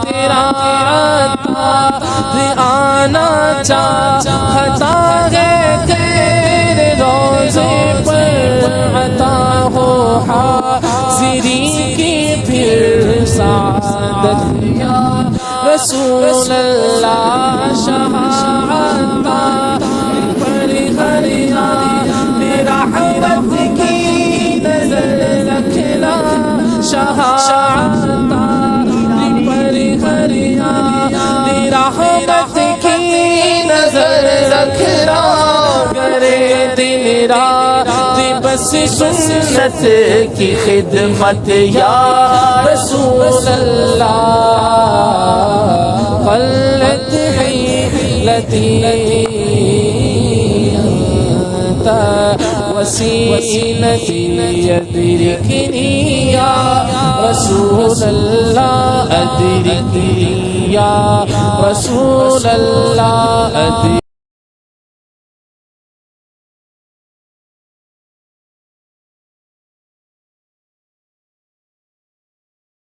تیرا آنا چاہتا ہے تیرے روزے پر عطا ہو حاضری کی پھر سعادت یا رسول اللہ شہادت پر ہریا میرا حرت کی نظر رکھنا شہادت پر ہریا میرا حرت کی نظر رکھنا کرے دن رات بس سنت کی خدمت یا رسول اللہ قلت حیلتی انت وسیلتی ادرکنی یا رسول اللہ ادرکنی یا رسول اللہ ادرکنی